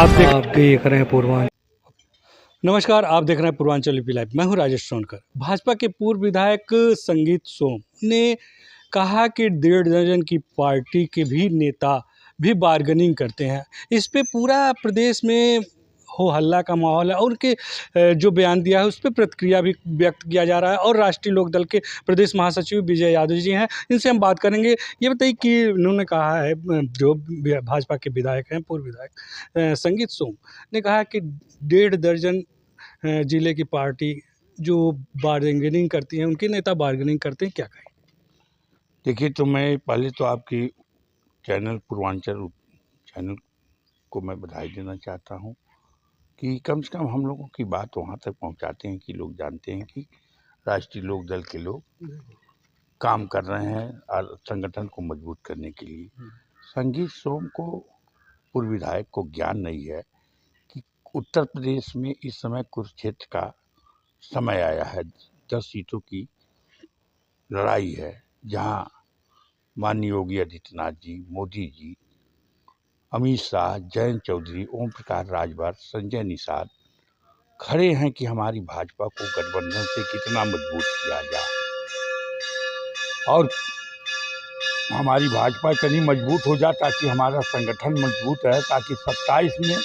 आप देख रहे हैं पूर्वांचल। नमस्कार, आप देख रहे हैं पूर्वांचल यूपी लाइव। मैं हूं राजेश सोनकर। भाजपा के पूर्व विधायक संगीत सोम ने कहा कि 1.5 दर्जन की पार्टी के भी नेता भी बार्गेनिंग करते हैं। इस पे पूरा प्रदेश में हो हल्ला का माहौल है और उनके जो बयान दिया है उस पर प्रतिक्रिया भी व्यक्त किया जा रहा है। और राष्ट्रीय लोकदल के प्रदेश महासचिव विजय यादव जी हैं, इनसे हम बात करेंगे। ये बताइए कि उन्होंने कहा है, जो भाजपा के विधायक हैं, पूर्व विधायक संगीत सोम ने कहा कि 1.5 दर्जन जिले की पार्टी जो बार्गेनिंग करती है, उनके नेता बार्गेनिंग करते हैं। क्या कहें? देखिए, तो मैं पहले तो आपकी चैनल पूर्वांचल चैनल को मैं बधाई देना चाहता हूं कि कम से कम हम लोगों की बात वहां तक पहुंचाते हैं कि लोग जानते हैं कि राष्ट्रीय लोक दल के लोग काम कर रहे हैं और संगठन को मजबूत करने के लिए। संगीत सोम को, पूर्व विधायक को, ज्ञान नहीं है कि उत्तर प्रदेश में इस समय कुरुक्षेत्र का समय आया है। 10 सीटों की लड़ाई है, जहां माननीय योगी आदित्यनाथ जी, मोदी जी, अमित शाह, जयंत चौधरी, ओम प्रकाश राजभर, संजय निषाद खड़े हैं कि हमारी भाजपा को गठबंधन से कितना मजबूत किया जाए। और हमारी भाजपा इतनी मजबूत हो जाए ताकि हमारा संगठन मजबूत है, ताकि 27 में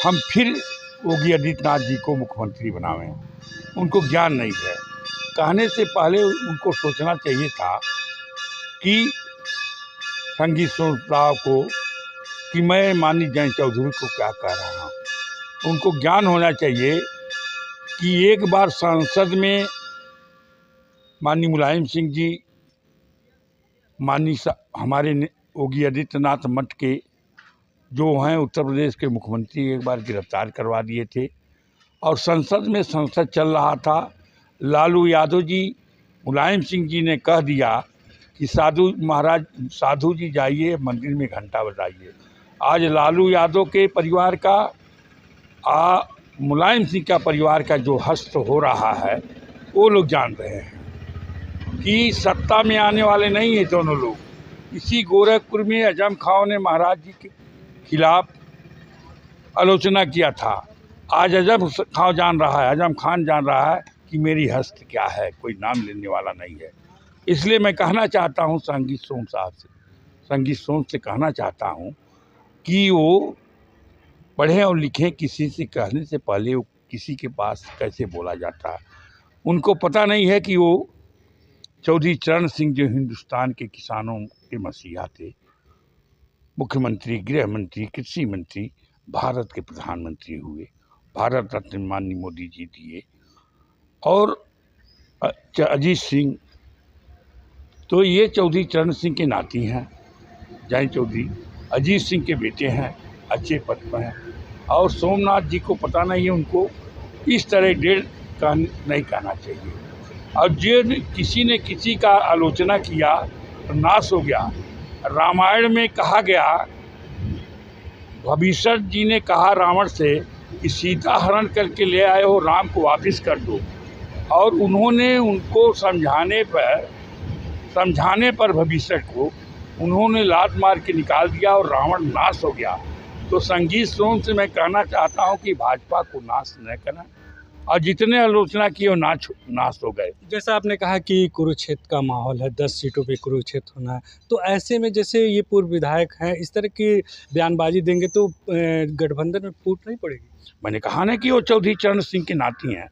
हम फिर योगी आदित्यनाथ जी को मुख्यमंत्री बनावें। उनको ज्ञान नहीं है। कहने से पहले उनको सोचना चाहिए था कि संगीत सोम राव को कि मैं माननीय जयंत चौधरी को क्या कह रहा हूँ। उनको ज्ञान होना चाहिए कि एक बार संसद में माननीय मुलायम सिंह जी, माननीय हमारे योगी आदित्यनाथ मठ के जो हैं उत्तर प्रदेश के मुख्यमंत्री, एक बार गिरफ्तार करवा दिए थे। और संसद चल रहा था। लालू यादव जी, मुलायम सिंह जी ने कह दिया कि साधु जी जाइए मंदिर में घंटा बजाइए। आज लालू यादव के परिवार का मुलायम सिंह का परिवार का जो हस्त हो रहा है, वो लोग जान रहे हैं कि सत्ता में आने वाले नहीं है दोनों लोग। इसी गोरखपुर में आजम खान ने महाराज जी के खिलाफ आलोचना किया था। आज आजम खान जान रहा है कि मेरी हस्त क्या है, कोई नाम लेने वाला नहीं है। इसलिए मैं कहना चाहता हूँ संगीत सोम से कहना चाहता हूँ कि वो पढ़ें और लिखें। किसी से कहने से पहले वो किसी के पास कैसे बोला जाता है। उनको पता नहीं है कि वो चौधरी चरण सिंह जो हिंदुस्तान के किसानों के मसीहा थे, मुख्यमंत्री, गृह मंत्री, कृषि मंत्री, भारत के प्रधानमंत्री हुए, भारत रत्न माननीय मोदी जी दिए। और अजीत सिंह, तो ये चौधरी चरण सिंह के नाती हैं। जयंत चौधरी अजीत सिंह के बेटे हैं, अच्छे पद पर हैं। और सोमनाथ जी को पता नहीं है, उनको इस तरह नहीं कहना चाहिए। और जो किसी ने किसी का आलोचना किया तो नाश हो गया। रामायण में कहा गया, भविष्य जी ने कहा रावण से कि सीता हरण करके ले आए हो, राम को वापस कर दो। और उन्होंने उनको समझाने पर भविष्य को उन्होंने लात मार के निकाल दिया और रावण नाश हो गया। तो संगीत सोम से मैं कहना चाहता हूं कि भाजपा को नाश न करना, और जितने आलोचना की वो नाश हो गए। जैसा आपने कहा कि कुरुक्षेत्र का माहौल है, 10 सीटों पे कुरुक्षेत्र होना है, तो ऐसे में जैसे ये पूर्व विधायक हैं, इस तरह की बयानबाजी देंगे तो गठबंधन में फूट नहीं पड़ेगी? मैंने कहा ना कि वो चौधरी चरण सिंह के नाती हैं,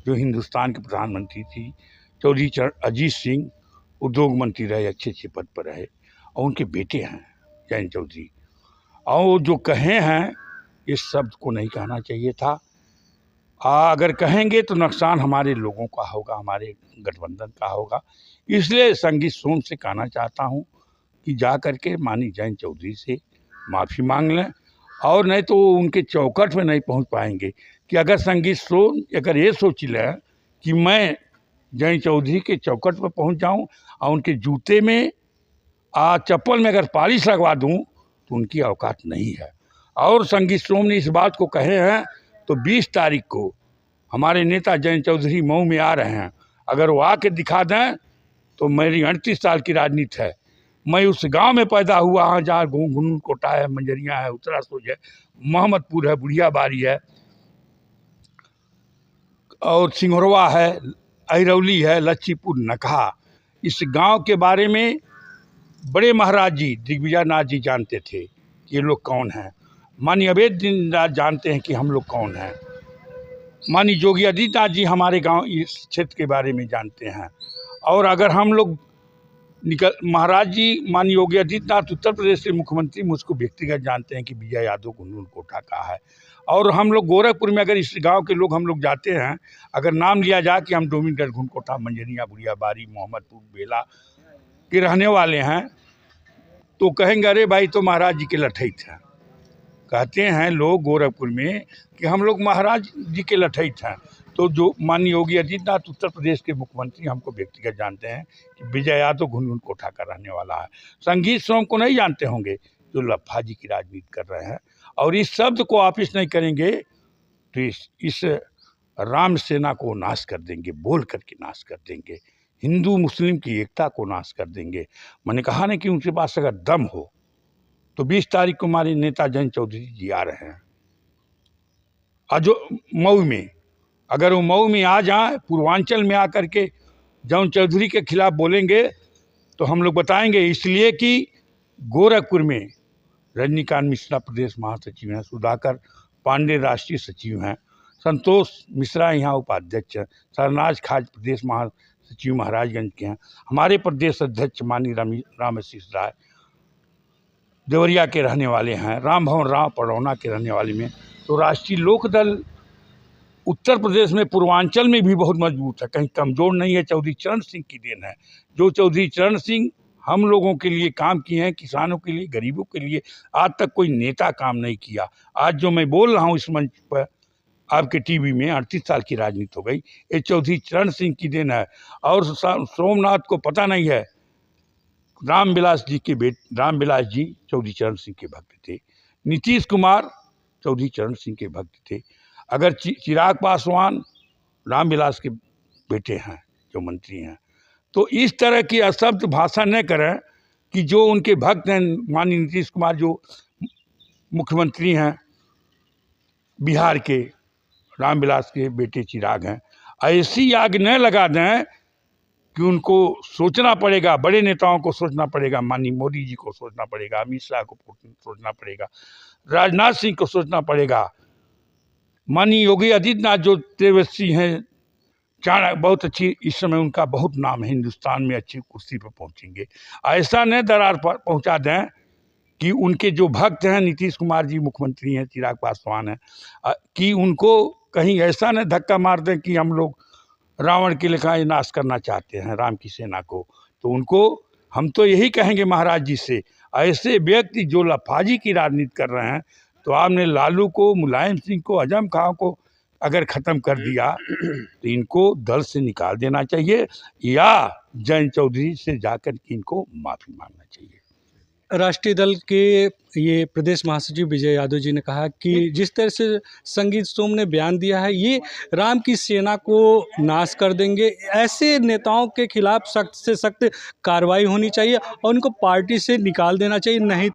जो हिंदुस्तान के प्रधानमंत्री थी। चौधरी अजीत सिंह उद्योग मंत्री रहे, अच्छे पद पर रहे। और उनके बेटे हैं जयंत चौधरी। और जो कहे हैं, इस शब्द को नहीं कहना चाहिए था। अगर कहेंगे तो नुकसान हमारे लोगों का होगा, हमारे गठबंधन का होगा। इसलिए संगीत सोम से कहना चाहता हूं कि जा करके माननीय जयंत चौधरी से माफ़ी मांग लें। और नहीं तो उनके चौखट में नहीं पहुंच पाएंगे। कि अगर संगीत सोम अगर ये सोच लें कि मैं जयंत चौधरी के चौखट पर पहुंच जाऊं और उनके जूते में चप्पल में अगर पॉलिश लगवा दूं, तो उनकी औकात नहीं है। और संगीत सोम ने इस बात को कहे हैं, तो 20 तारीख को हमारे नेता जयंत चौधरी मऊ में आ रहे हैं। अगर वो आके दिखा दें तो मेरी 38 साल की राजनीति है, मैं उस गांव में पैदा हुआ हूँ जहाँ घुन कोटा है, मंजरिया है, उत्तरा सोज है, मोहम्मदपुर है, बुढ़िया बारी है और सिंघरवा है, अहिरौली है, लच्छीपुर, नकहा। इस गांव के बारे में बड़े महाराज जी दिग्विजय नाथ जी जानते थे कि ये लोग कौन हैं। माननीय अवैध नाथ जानते हैं कि हम लोग कौन हैं। माननीय योगी आदित्यनाथ जी हमारे गांव इस क्षेत्र के बारे में जानते हैं। और अगर हम लोग महाराज जी माननीय योगी आदित्यनाथ उत्तर प्रदेश के मुख्यमंत्री मुझको व्यक्तिगत जानते हैं कि विजय यादव घुनघुन कोठा का है। और हम लोग गोरखपुर में अगर इस गांव के लोग हम लोग जाते हैं, अगर नाम लिया जाए कि हम डोमिनगढ़, घुन कोठा, मंजरिया, बुढ़िया बारी, मोहम्मदपुर, बेला के रहने वाले हैं, तो कहेंगे अरे भाई तो महाराज जी के लठैत हैं। कहते हैं लोग गोरखपुर में कि हम लोग महाराज जी के लठैत हैं। तो जो माननीय योगी आदित्यनाथ उत्तर प्रदेश के मुख्यमंत्री हमको व्यक्तिगत जानते हैं कि विजय यादव घुनघुन कोठा का रहने वाला है। संगीत सोम को नहीं जानते होंगे, जो लफाजी की राजनीति कर रहे हैं। और इस शब्द को वापिस नहीं करेंगे तो इस राम सेना को नाश कर देंगे, बोल करके नाश कर देंगे, हिंदू मुस्लिम की एकता को नाश कर देंगे। मैंने कहा ना कि उनके पास अगर दम हो तो 20 तारीख को हमारे नेता जयंत चौधरी जी आ रहे हैं मऊ में। अगर वो मऊ में आ जाए, पूर्वांचल में आकर के जयंत चौधरी के खिलाफ बोलेंगे तो हम लोग बताएंगे, इसलिए कि गोरखपुर में रजनीकांत मिश्रा प्रदेश महासचिव हैं, सुधाकर पांडे राष्ट्रीय सचिव हैं, संतोष मिश्रा यहाँ उपाध्यक्ष हैं, सरनाज खाज प्रदेश महासचिव महाराजगंज के हैं, हमारे प्रदेश अध्यक्ष माननीय रामाशीष राय देवरिया के रहने वाले हैं, राम भवन राव पड़ौना के रहने वाले में। तो राष्ट्रीय लोकदल उत्तर प्रदेश में पूर्वांचल में भी बहुत मजबूत है, कहीं कमज़ोर नहीं है। चौधरी चरण सिंह की देन है। जो चौधरी चरण सिंह हम लोगों के लिए काम किए हैं, किसानों के लिए, गरीबों के लिए, आज तक कोई नेता काम नहीं किया। आज जो मैं बोल रहा हूँ इस मंच पर आपके टीवी में, 38 साल की राजनीति हो गई, ये चौधरी चरण सिंह की देन है। और सोमनाथ को पता नहीं है, रामविलास जी चौधरी चरण सिंह के भक्त थे। नीतीश कुमार चौधरी चरण सिंह के भक्त थे। अगर चिराग पासवान रामविलास के बेटे हैं जो मंत्री हैं, तो इस तरह की अशब्द भाषा न करें कि जो उनके भक्त हैं। माननीय नीतीश कुमार जो मुख्यमंत्री हैं बिहार के, रामविलास के बेटे चिराग हैं, ऐसी आग न लगा दें कि उनको सोचना पड़ेगा, बड़े नेताओं को सोचना पड़ेगा, माननीय मोदी जी को सोचना पड़ेगा, अमित शाह को सोचना पड़ेगा, राजनाथ सिंह को सोचना पड़ेगा, माननीय योगी आदित्यनाथ जो तेजस्वी हैं, बहुत अच्छी इस समय उनका बहुत नाम है, हिंदुस्तान में अच्छी कुर्सी पर पहुंचेंगे। ऐसा न दरार पर पहुंचा दें कि उनके जो भक्त हैं, नीतीश कुमार जी मुख्यमंत्री हैं, चिराग पासवान हैं, कि उनको कहीं ऐसा न धक्का मार दें कि हम लोग रावण के लेखा नाश करना चाहते हैं राम की सेना को। तो उनको हम तो यही कहेंगे महाराज जी से, ऐसे व्यक्ति जो लफाजी की राजनीति कर रहे हैं, तो आपने लालू को, मुलायम सिंह को, आजम खां को अगर ख़त्म कर दिया तो इनको दल से निकाल देना चाहिए या जयंत चौधरी से जाकर के इनको माफ़ी मांगना चाहिए। राष्ट्रीय दल के ये प्रदेश महासचिव विजय यादव जी ने कहा कि जिस तरह से संगीत सोम ने बयान दिया है, ये राम की सेना को नाश कर देंगे। ऐसे नेताओं के खिलाफ सख्त से सख्त कार्रवाई होनी चाहिए और उनको पार्टी से निकाल देना चाहिए, नहीं